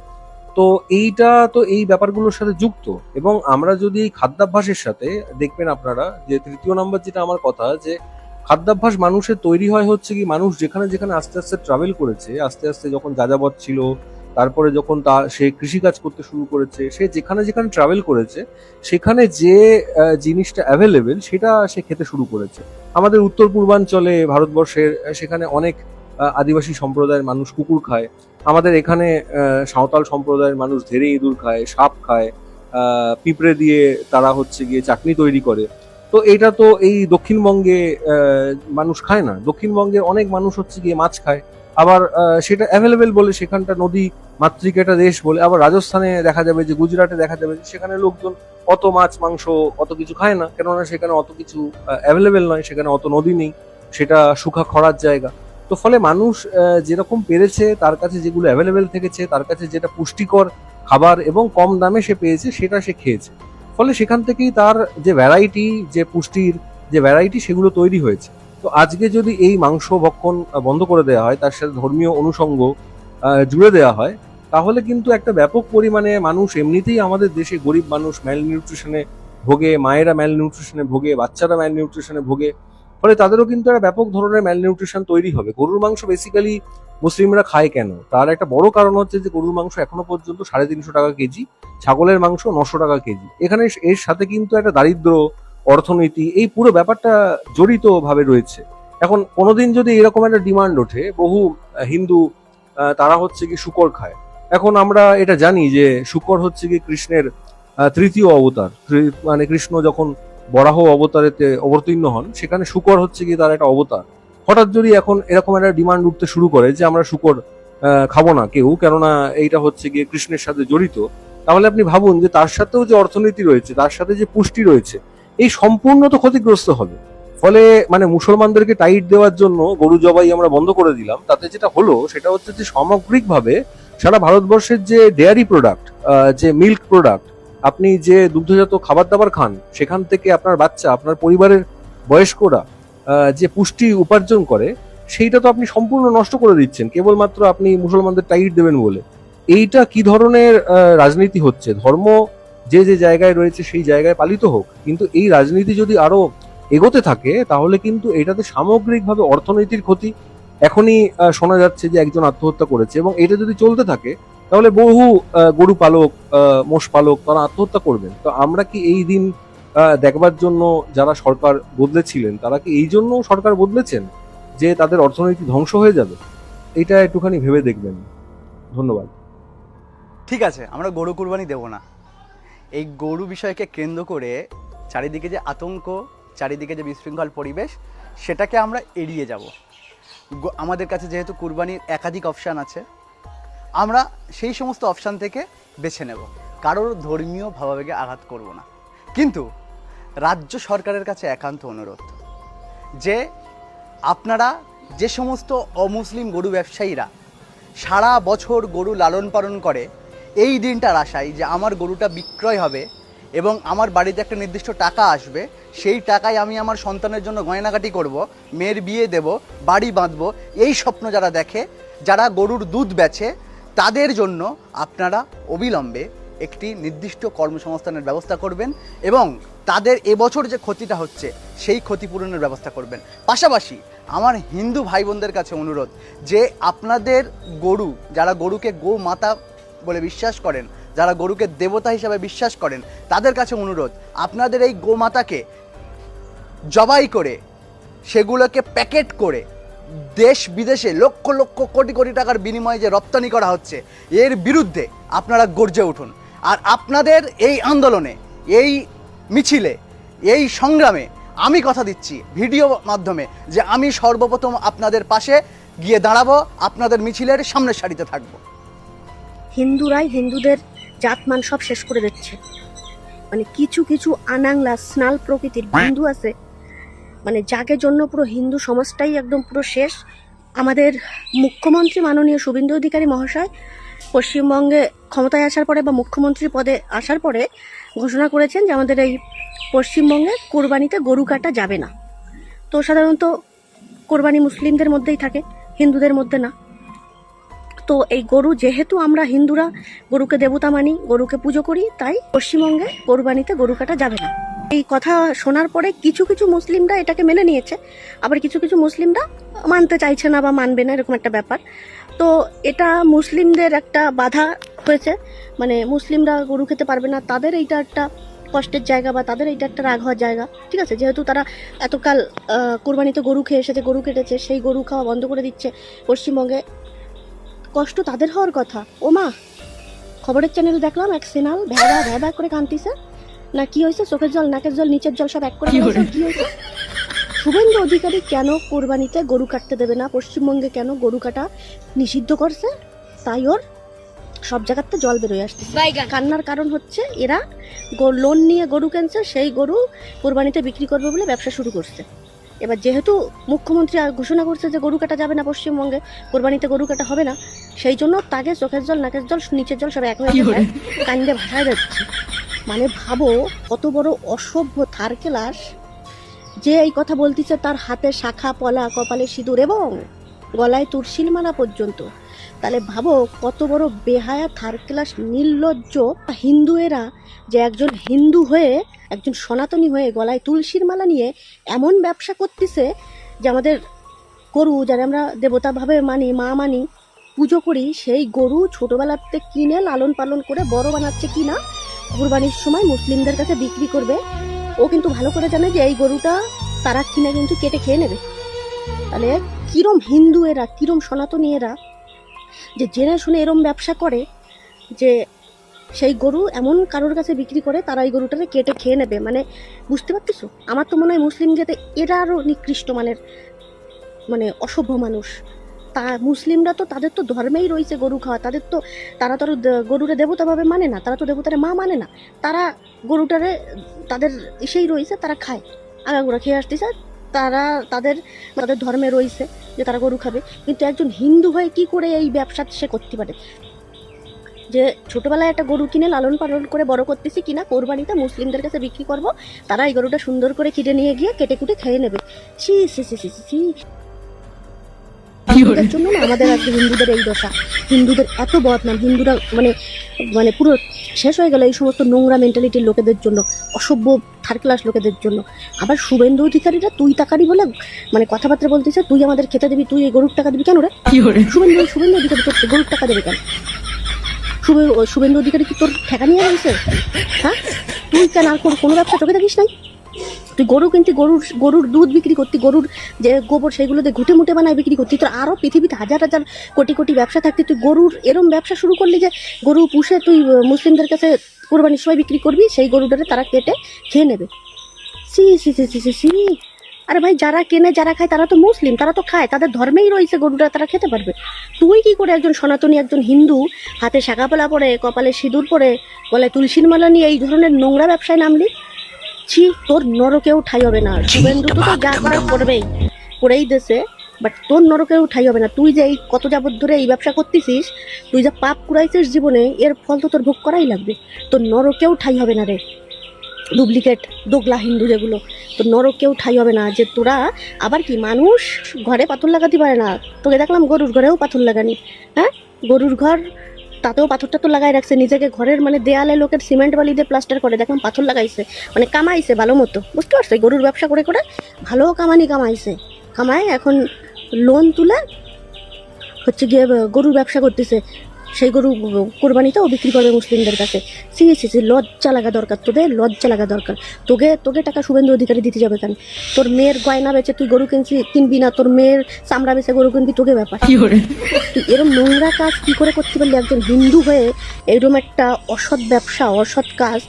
তো এইটা তো এই ব্যাপারগুলোর সাথে যুক্ত। এবং আমরা যদি এই খাদ্যাভ্যাসের সাথে দেখবেন আপনারা যে তৃতীয় নাম্বার যেটা আমার কথা, যে খাদ্যাভ্যাস মানুষের তৈরি হয় হচ্ছে কি, মানুষ যেখানে যেখানে আস্তে আস্তে ট্রাভেল করেছে, আস্তে আস্তে যখন যাযাবর ছিল, তারপরে যখন সে কৃষিকাজ করতে শুরু করেছে, সে যেখানে যেখানে ট্রাভেল করেছে সেখানে যে জিনিসটা অ্যাভেলেবেল সেটা সে খেতে শুরু করেছে। আমাদের উত্তর পূর্বাঞ্চলে ভারতবর্ষের সেখানে অনেক আদিবাসী সম্প্রদায়ের মানুষ কুকুর খায়। আমাদের এখানে সাঁওতাল সম্প্রদায়ের মানুষ ধেড়ে ইঁদুর খায়, সাপ খায়, পিঁপড়ে দিয়ে তারা হচ্ছে গিয়ে চাটনি তৈরি করে। তো এটা তো এই দক্ষিণবঙ্গে মানুষ খায় না। দক্ষিণবঙ্গের অনেক মানুষ হচ্ছে গিয়ে মাছ খায়, আবার সেটা অ্যাভেলেবেল বলে সেখানটা নদী মাতৃক একটা দেশ বলে। আবার রাজস্থানে দেখা যাবে যে, গুজরাটে দেখা যাবে যে সেখানে লোকজন অত মাছ মাংস অত কিছু খায় না, কেননা সেখানে অত কিছু অ্যাভেলেবেল নয়, সেখানে অত নদী নেই, সেটা শুখা খরার জায়গা। তো ফলে মানুষ যেরকম পেরেছে, তার কাছে যেগুলো অ্যাভেলেবেল থেকেছে, তার কাছে যেটা পুষ্টিকর খাবার এবং কম দামে সে পেয়েছে সেটা সে খেয়েছে। ফলে সেখান থেকেই তার যে ভ্যারাইটি, যে পুষ্টির যে ভ্যারাইটি, সেগুলো তৈরি হয়েছে। তো আজকে যদি এই মাংস ভক্ষণ বন্ধ করে দেওয়া হয়, তার সাথে ধর্মীয় অনুষঙ্গ জুড়ে দেওয়া হয়, তাহলে কিন্তু একটা ব্যাপক পরিমাণে মানুষ, এমনিতেই আমাদের দেশে গরিব মানুষ ম্যালনিউট্রিশনে ভোগে, মায়েরা ম্যালনিউট্রিশনে ভোগে, বাচ্চারা ম্যালনিউট্রিশনে ভোগে। ফলে তাদেরও কিন্তু একটা ব্যাপক ধরনের ম্যালনিউট্রিশন তৈরি হবে। গরুর মাংস বেসিক্যালি মুসলিমরা খায় কেন, তার একটা বড় কারণ হচ্ছে যে গরুর মাংস এখনো পর্যন্ত 350 টাকা কেজি, ছাগলের মাংস 900 টাকা কেজি। এখানে এর সাথে কিন্তু একটা দারিদ্র, অর্থনীতি, এই পুরো ব্যাপারটা জড়িত ভাবে রয়েছে। এখন কোনোদিন যদি এরকম একটা ডিমান্ড ওঠে, বহু হিন্দু তারা হচ্ছে কি শূকর খায়। এখন আমরা এটা জানি যে শূকর হচ্ছে কি কৃষ্ণের তৃতীয় অবতার। মানে কৃষ্ণ যখন বরাহ অবতারেতে অবতীর্ণ হন, সেখানে শূকর হচ্ছে কি তার একটা অবতার। হঠাৎ যদি এখন এরকম একটা ডিমান্ড উঠতে শুরু করে যে আমরা শূকর খাবো না কেউ, কেননা এইটা হচ্ছে গিয়ে কৃষ্ণের সাথে জড়িত, তাহলে আপনি ভাবুন যে তার সাথেও যে অর্থনীতি রয়েছে, তার সাথে যে পুষ্টি রয়েছে, এই সম্পূর্ণ তো ক্ষতিগ্রস্ত হবে। ফলে মানে মুসলমানদেরকে টাইট দেওয়ার জন্য গরু জবাই আমরা বন্ধ করে দিলাম, তাতে যেটা হলো সেটা হচ্ছে যে সামগ্রিকভাবে সারা ভারতবর্ষের যে ডেয়ারি প্রোডাক্ট, যে মিল্ক প্রোডাক্ট, আপনি যে দুগ্ধজাত খাবার দাবার খান, সেখান থেকে আপনার বাচ্চা, আপনার পরিবারের বয়স্করা যে পুষ্টি উপার্জন করে, সেইটা তো আপনি সম্পূর্ণ নষ্ট করে দিচ্ছেন কেবলমাত্র আপনি মুসলমানদের টাইট দেবেন বলে। এইটা কি ধরনের রাজনীতি হচ্ছে? ধর্ম যে যে জায়গায় রয়েছে সেই জায়গায় পালিত হোক, কিন্তু এই রাজনীতি যদি আরো এগোতে থাকে তাহলে কিন্তু এটাতে সামগ্রিকভাবে অর্থনীতির ক্ষতি। এখনই শোনা যাচ্ছে যে একজন আত্মহত্যা করেছে, এবং এটা যদি চলতে থাকে তাহলে বহু গরু পালক, মোষ পালক তারা আত্মহত্যা করবেন। তো আমরা কি এই দিন দেখবার জন্য যারা সরকার বদলেছিলেন, তারা কি এই জন্য সরকার বদলেছেন যে তাদের অর্থনীতি ধ্বংস হয়ে যাবে? এটা একটুখানি ভেবে দেখবেন। ধন্যবাদ। ঠিক আছে, আমরা গরু কুরবানি দেব না। এই গরু বিষয়কে কেন্দ্র করে চারিদিকে যে আতঙ্ক, চারিদিকে যে বিশৃঙ্খল পরিবেশ, সেটাকে আমরা এড়িয়ে যাব। আমাদের কাছে যেহেতু কুরবানির একাধিক অপশান আছে, আমরা সেই সমস্ত অপশান থেকে বেছে নেব। কারোর ধর্মীয় ভাবাবেগে আঘাত করব না। কিন্তু রাজ্য সরকারের কাছে একান্ত অনুরোধ যে আপনারা যে সমস্ত অমুসলিম গরু ব্যবসায়ীরা সারা বছর গরু লালন পালন করে এই দিনটার আশায় যে আমার গরুটা বিক্রয় হবে এবং আমার বাড়িতে একটা নির্দিষ্ট টাকা আসবে, সেই টাকায় আমি আমার সন্তানের জন্য গয়নাগাটি করব, মেয়ের বিয়ে দেব, বাড়ি বাঁধবো, এই স্বপ্ন যারা দেখে, যারা গরুর দুধ বেচে, তাদের জন্য আপনারা অবিলম্বে একটি নির্দিষ্ট কর্মসংস্থানের ব্যবস্থা করবেন এবং তাদের এবছর যে ক্ষতিটা হচ্ছে সেই ক্ষতিপূরণের ব্যবস্থা করবেন। পাশাপাশি আমার হিন্দু ভাই বোনদের কাছে অনুরোধ যে আপনাদের গরু, যারা গরুকে গো মাতা বলে বিশ্বাস করেন, যারা গরুকে দেবতা হিসাবে বিশ্বাস করেন, তাদের কাছে অনুরোধ আপনাদের এই গোমাতাকে জবাই করে, সেগুলোকে প্যাকেট করে দেশ বিদেশে লক্ষ লক্ষ কোটি কোটি টাকার বিনিময়ে যে রপ্তানি করা হচ্ছে, এর বিরুদ্ধে আপনারা গর্জে উঠুন। আর আপনাদের এই আন্দোলনে, এই মিছিলে, এই সংগ্রামে আমি কথা দিচ্ছি ভিডিও মাধ্যমে যে আমি সর্বপ্রথম আপনাদের পাশে গিয়ে দাঁড়াবো, আপনাদের মিছিলের সামনের সারিতে থাকবো। হিন্দুরাই হিন্দুদের জাতমান সব শেষ করে দিচ্ছে। মানে কিছু কিছু আনাংলা স্নাল প্রকৃতির হিন্দু আছে, মানে যাকে জন্য পুরো হিন্দু সমাজটাই একদম পুরো শেষ। আমাদের মুখ্যমন্ত্রী মাননীয় শুভেন্দু অধিকারী মহাশয় পশ্চিমবঙ্গে ক্ষমতায় আসার পরে বা মুখ্যমন্ত্রী পদে আসার পরে ঘোষণা করেছেন যে আমাদের এই পশ্চিমবঙ্গে কোরবানিতে গরু কাটা যাবে না। তো সাধারণত কোরবানি মুসলিমদের মধ্যেই থাকে, হিন্দুদের মধ্যে না। তো এই গরু যেহেতু আমরা হিন্দুরা গরুকে দেবতা মানি, গরুকে পুজো করি, তাই পশ্চিমবঙ্গে কোরবানিতে গরু কাটা যাবে না। এই কথা শোনার পরে কিছু কিছু মুসলিমরা এটাকে মেনে নিয়েছে, আবার কিছু কিছু মুসলিমরা মানতে চাইছে না বা মানবে না, এরকম একটা ব্যাপার। তো এটা মুসলিমদের একটা বাধা হয়েছে, মানে মুসলিমরা গরু খেতে পারবে না, তাদের এইটা একটা কষ্টের জায়গা বা তাদের এইটা একটা রাগ হওয়ার জায়গা। ঠিক আছে, যেহেতু তারা এতকাল কোরবানিতে গরু খেয়ে এসেছে, গরু কেটেছে, সেই গরু খাওয়া বন্ধ করে দিচ্ছে পশ্চিমবঙ্গে, কষ্ট তাদের হওয়ার কথা। ও মা, খবরের চ্যানেল দেখলাম এক সিনাল ভ্যাবা ভ্যাবা করে কাঁদতিছে, না কি হয়েছে, চোখের জল, নাকের জল, নিচের জল সব এক করে ফেলেছে। কি হয়েছে? শুভেন্দু অধিকারী কেন কোরবানিতে গরু কাটতে দেবে না, পশ্চিমবঙ্গে কেন গরু কাটা নিষিদ্ধ করছে, তাই ওর সব জায়গাতে জল বেরোয় আসছে। কান্নার কারণ হচ্ছে এরা লোন নিয়ে গরু কিনছে, সেই গরু কোরবানিতে বিক্রি করবে বলে ব্যবসা শুরু করছে। এবার যেহেতু মুখ্যমন্ত্রী ঘোষণা করছে যে গরু কাটা যাবে না পশ্চিমবঙ্গে, কোরবানিতে গরু কাটা হবে না, সেই জন্য তাকে চোখের জল, নাকের জল, নিচের জল সব এক হয়ে গেছে, কান্দে ভাসায় যাচ্ছে। মানে ভাবো কত বড় অসভ্য থার্কেলাস যে এই কথা বলতেছে, তার হাতে শাখা পলা, কপালে সিঁদুর এবং গলায় তুলসীর মালা পর্যন্ত। তাহলে ভাবো কত বড় বেহায়া থার্কেলাস নির্লজ্জ হিন্দুয়েরা, যে একজন হিন্দু হয়ে, একজন সনাতনী হয়ে গলায় তুলসীর মালা নিয়ে এমন ব্যবসা করতেছে যে আমাদের গরু, যারা আমরা দেবতা ভাবে মানি, মা মানি, পুজো করি, সেই গরু ছোটবেলাতে কিনে লালন পালন করে বড় বানাচ্ছে কিনা কুরবানির সময় মুসলিমদের কাছে বিক্রি করবে। ও কিন্তু ভালো করে জানে যে এই গরুটা তারা কিনে কিন্তু কেটে খেয়ে নেবে। তাহলে কিরম হিন্দু এরা, কিরম সনাতনী এরা, যে জেনে শুনে এরম ব্যবসা করে যে সেই গরু এমন কারোর কাছে বিক্রি করে তারা এই গরুটাকে কেটে খেয়ে নেবে। মানে বুঝতে পারতেছো? আমার তো মনে হয় মুসলিম জাতে এরা আরও নিকৃষ্ট মানের, মানে অসভ্য মানুষ। তা মুসলিমরা তো তাদের তো ধর্মেই রয়েছে গরু খাওয়া, তাদের তো, তারা তো গরুরে দেবতা ভাবে মানে না, তারা তো দেবতারে মা মানে না, তারা গরুটারে তাদের ইসেই রয়েছে, তারা খায়, আগাগোড়া খেয়ে আসতেছে, তারা তাদের তাদের ধর্মে রয়েছে যে তারা গরু খাবে। কিন্তু একজন হিন্দু হয়ে কি করে এই ব্যবসা সে করতে পারে, যে ছোটবেলায় একটা গরু কিনে লালন পালন করে বড় করতেছি কিনা কোরবানিতে মুসলিমদের কাছে বিক্রি করব, তারা এই গরুটা সুন্দর করে কেটে নিয়ে গিয়ে কেটে কুটে খেয়ে নেবে। ছি ছি ছি ছি ছি। হিন্দুদের জন্য না আমাদের আজকে হিন্দুদের এই দশা, হিন্দুদের এত বদনাম, হিন্দুরা মানে মানে পুরো শেষ হয়ে গেল এই সমস্ত নোংরা মেন্টালিটির লোকেদের জন্য, অসভ্য থার্ড ক্লাস লোকেদের জন্য। আবার শুভেন্দু অধিকারীরা তুই তাকারি বলে মানে কথাবার্তা বলতেছে, তুই আমাদের খেতে দিবি, তুই এই গরুর টাকা দিবি কেন রে? শুভেন্দু অধিকারী তোর গরুর টাকা দেবে কেন? শুভেন্দু অধিকারী কি তোর ঠেকা নিয়ে রয়েছে? হ্যাঁ, তুই কেন আর কোনো ব্যবসা চোখে দেখিস নাই? তুই গরু কিনতি, গরুর দুধ বিক্রি করতি, গরুর যে গোবর সেগুলোতে ঘুটে মুটে বানায় বিক্রি করতি, তোর আরও পৃথিবীতে হাজার হাজার কোটি কোটি ব্যবসা থাকতে তুই গরুর এরম ব্যবসা শুরু করলি যে গরু পুষে তুই মুসলিমদের কাছে কোরবানির সময় বিক্রি করবি, সেই গরুটারে তারা কেটে খেয়ে নেবে। সি সি সি সি সি সি। আরে ভাই, যারা কেনে যারা খায় তারা তো মুসলিম, তারা তো খায়, তাদের ধর্মেই রয়েছে গরুটা, তারা খেতে পারবে। তুই কি করে একজন সনাতনী, একজন হিন্দু, হাতে শাখাপলা পরে, কপালে সিঁদুর পরে, গলায় তুলসীর মালা নিয়ে এই ধরনের নোংরা ব্যবসায় নামলি? ছি, তোর নরকেও ঠাই হবে না। শুভেন্দু তো যা করার করবেই, করেই দেশে, বাট তোর নরকেও ঠাই হবে না। তুই যে এই কত যাবত ধরে এই ব্যবসা করতেছিস, তুই যা পাপ কুড়াইছিস জীবনে, এর ফল তো তোর ভোগ করাই লাগবে। তোর নরকেও ঠাই হবে না রে, ডুপ্লিকেট দোগলা হিন্দু যেগুলো, তোর নরকেও ঠাই হবে না। যে তোরা আবার কি, মানুষ ঘরে পাথর লাগাতে পারে না, তোকে দেখলাম গরুর ঘরেও পাথর লাগানি। হ্যাঁ, গরুর ঘর, তাতেও পাথরটা তো লাগাই রাখছে, নিজেকে ঘরের মানে দেয়ালে লোকের সিমেন্ট বালি দিয়ে প্লাস্টার করে দেখলাম পাথর লাগাইছে, মানে কামাইছে ভালো মতো, বুঝতে পারছো? গরুর ব্যবসা করে করে ভালো কামাইছে, কামায় এখন লোন তুলে হচ্ছে গিয়ে গরুর ব্যবসা করতেছে, সেই গরু কোরবানিতেও বিক্রি করবে মুসলিমদের কাছে। সি সি সি, লজ্জা লাগা দরকার তোদের, লজ্জা লাগা দরকার। তোকে টাকা শুভেন্দু অধিকারী দিতে যাবে কেন? তোর মেয়ের গয়না বেচে তুই গরু কিনবি না, তোর মেয়ের চামড়া বেচে গরু কিনবি, তোকে ব্যাপার। তুই এরম নোংরা কাজ কি করে করতে পারলি একজন হিন্দু হয়ে? এরম একটা অসৎ ব্যবসা, অসৎ কাজ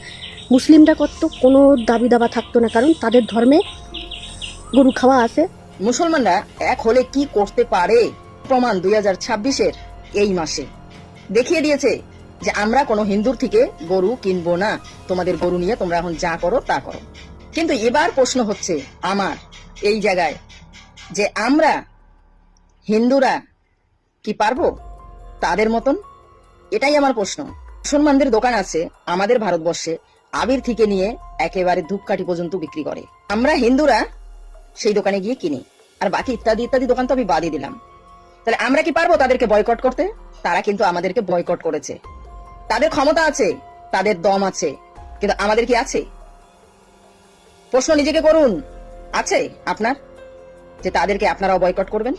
মুসলিমরা করতো, কোনো দাবি দাবা থাকতো না, কারণ তাদের ধর্মে গরু খাওয়া আছে। মুসলমানরা এক হলে কি করতে পারে প্রমাণ 2026-এর এই মাসে দেখিয়ে দিয়েছে যে আমরা কোনো হিন্দুর থেকে গরু কিনবো না, তোমাদের গরু নিয়ে তোমরা এখন যা করো তা করো। কিন্তু এবার প্রশ্ন হচ্ছে আমার এই জায়গায় যে আমরা হিন্দুরা কি পারবো তাদের মতন? এটাই আমার প্রশ্ন। মুসলমানদের দোকান আছে আমাদের ভারতবর্ষে, আবির থেকে নিয়ে একেবারে ধূপকাঠি পর্যন্ত বিক্রি করে, আমরা হিন্দুরা সেই দোকানে গিয়ে কিনি। আর বাকি ইত্যাদি ইত্যাদি দোকান তো আমি বাদই দিলাম। তাহলে আমরা কি পারবো তাদেরকে বয়কট করতে? তারা কিন্তু আমাদেরকে বয়কট করেছে। তাদের ক্ষমতা আছে, তাদের দম আছে, কিন্তু আমাদের কি আছে? প্রশ্ন নিজেকে করুন, আছে আপনার যে তাদেরকে আপনারাও বয়কট করবেন?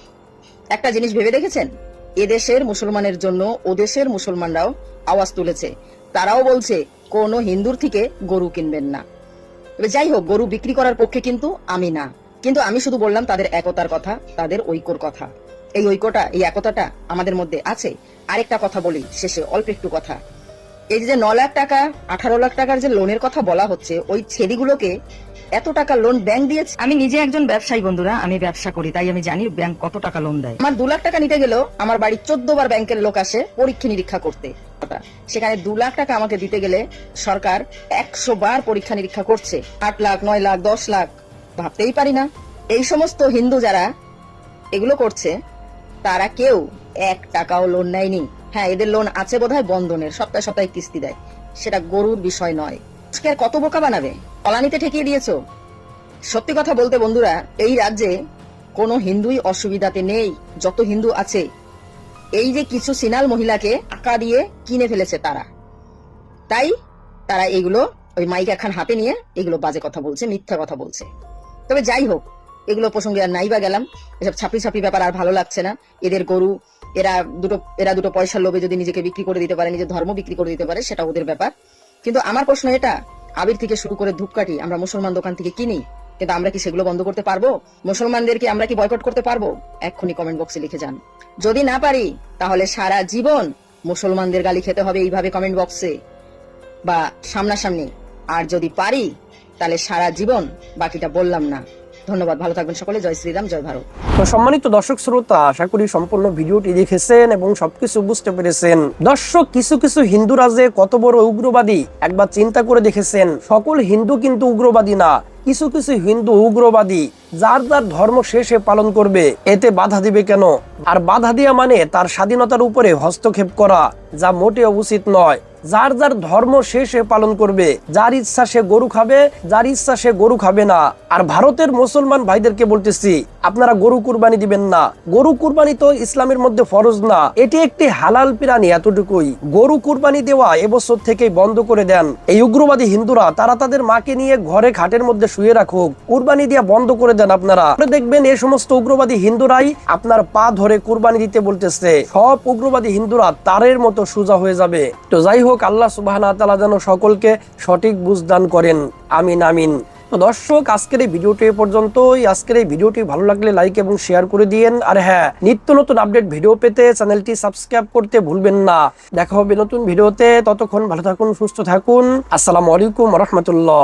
একটা জিনিস ভেবে দেখেছেন, এদেশের মুসলমানের জন্য ওদেশের মুসলমানরাও আওয়াজ তুলেছে। তারাও বলছে কোনো হিন্দুর থেকে গরু কিনবেন না। তবে যাই হোক, গরু বিক্রি করার পক্ষে কিন্তু আমি না, কিন্তু আমি শুধু বললাম তাদের একতার কথা, তাদের ঐক্যর কথা। এই ঐক্যটা, এই একতাটা আমাদের মধ্যে আছে। আরেকটা কথা বলি শেষে, অল্প একটু কথা। এই যে 9 লাখ টাকা 18 লাখ টাকার যে লোনের কথা বলা হচ্ছে, ওই ছেলেগুলোকে এত টাকা লোন ব্যাংক দিয়েছে। আমি নিজে একজন ব্যবসায়ী বন্ধুরা, আমি ব্যবসা করি, তাই আমি জানি ব্যাংক কত টাকা লোন দেয়। আমার 2 লাখ টাকা নিতে গেলেও আমার বাড়ি 14 বার ব্যাংকের লোক আসে পরীক্ষা নিরীক্ষা করতে। সেখানে 2 লাখ টাকা আমাকে দিতে গেলে সরকার 100 বার পরীক্ষা নিরীক্ষা করছে। 8 লাখ 9 লাখ 10 লাখ ভাবতেই পারি না। এই সমস্ত হিন্দু যারা এগুলো করছে, তারা কেউ 1 টাকাও লোন নেয়নি। হ্যাঁ, এদের লোন আছে বোধহয় বন্ধনের, সপ্তাহে সপ্তাহে কিস্তি দেয়। সেটা গরুর বিষয় নয়। আর কত বোকা বানাবে? কলানিতে ঠেকিয়ে দিয়েছো। সত্যি কথা বলতে বন্ধুরা, এই রাজ্যে কোনো হিন্দুই অসুবিধাতে নেই। যত হিন্দু আছে, এই যে কিছু সিনাল মহিলাকে টাকা দিয়ে কিনে ফেলেছে তারা, তাই তারা এগুলো ওই মাইক এখন হাতে নিয়ে এগুলো বাজে কথা বলছে, মিথ্যা কথা বলছে। তবে যাই হোক, এগুলো প্রসঙ্গে আর নাইবা গেলাম। এসব ছাপড়ি ছাপড়ি ব্যাপার আর ভালো লাগছে না। এদের গরু, এরা দুটো পয়সার লোভে যদি নিজেকে বিক্রি করে দিতে পারে, নিজের ধর্ম বিক্রি করে দিতে পারে, সেটা ওদের ব্যাপার। কিন্তু আমার প্রশ্ন এটা, আবির থেকে শুরু করে ধূপকাঠি আমরা মুসলমান দোকান থেকে কিনি, কিন্তু আমরা কি সেগুলো বন্ধ করতে পারবো? মুসলমানদেরকে আমরা কি বয়কট করতে পারবো? এক্ষুনি কমেন্ট বক্সে লিখে যান। যদি না পারি, তাহলে সারা জীবন মুসলমানদের গালি খেতে হবে এইভাবে কমেন্ট বক্সে বা সামনাসামনি। আর যদি পারি, তাহলে সারা জীবন। বাকিটা বললাম না। ধন্যবাদ, ভালো থাকবেন সকলে। জয় শ্রীরাম, জয় ভারত। তো সম্মানিত দর্শক শ্রোতা, আশা করি সম্পূর্ণ ভিডিওটি দেখেছেন এবং সবকিছু বুঝতে পেরেছেন। দর্শক, কিছু কিছু হিন্দুরা যে কত বড় উগ্রবাদী একবার চিন্তা করে দেখেছেন? সকল হিন্দু কিন্তু উগ্রবাদী না। কিছু কিছু হিন্দু উগ্রবাদী, যার যার ধর্ম সে পালন করবে, এতে বাধা দিবে কেন? আর বাধা দেওয়া মানে তার স্বাধীনতার উপরে হস্তক্ষেপ করা, যা মোটেও উচিত নয়। যার যার ধর্ম সে পালন করবে। যার ইচ্ছা সে গরু খাবে, যার ইচ্ছা সে গরু খাবে না। আর ভারতের মুসলমান ভাইদেরকে বলতেছি, আপনারা গরু কুরবানি দিবেন না। গরু কুরবানি তো ইসলামের মধ্যে ফরজ না, এটি একটি হালাল প্রাণী, এতটুকুই। গরু কুরবানি দেওয়া এবছর থেকেই বন্ধ করে দেন। এই উগ্রবাদী হিন্দুরা, তারা তাদের মাকে নিয়ে ঘরে খাটের মধ্যে শুয়ে রাখুক, কুরবানি দেওয়া বন্ধ করে দেন আপনারা। দেখবেন এই সমস্ত উগ্রবাদী হিন্দুরাই আপনার পা ধরে কুরবানি দিতে বলতেছে। সব উগ্রবাদী হিন্দুরা তারের মতো সোজা হয়ে যাবে। তো যাই হোক, আল্লাহ সুবহানাহু ওয়া তাআলা যেন সকলকে সঠিক বুঝ দান করেন। আমিন আমিন। তো দর্শক, আজকের এই ভিডিওটি এ পর্যন্তই। আজকের এই ভিডিওটি ভালো লাগলে লাইক এবং শেয়ার করে দিয়েন। আর হ্যাঁ, নিত্য নতুন আপডেট ভিডিও পেতে চ্যানেলটি সাবস্ক্রাইব করতে ভুলবেন না। দেখা হবে নতুন ভিডিওতে। ততক্ষণ ভালো থাকুন, সুস্থ থাকুন। আসসালামু আলাইকুম ওয়া রাহমাতুল্লাহ।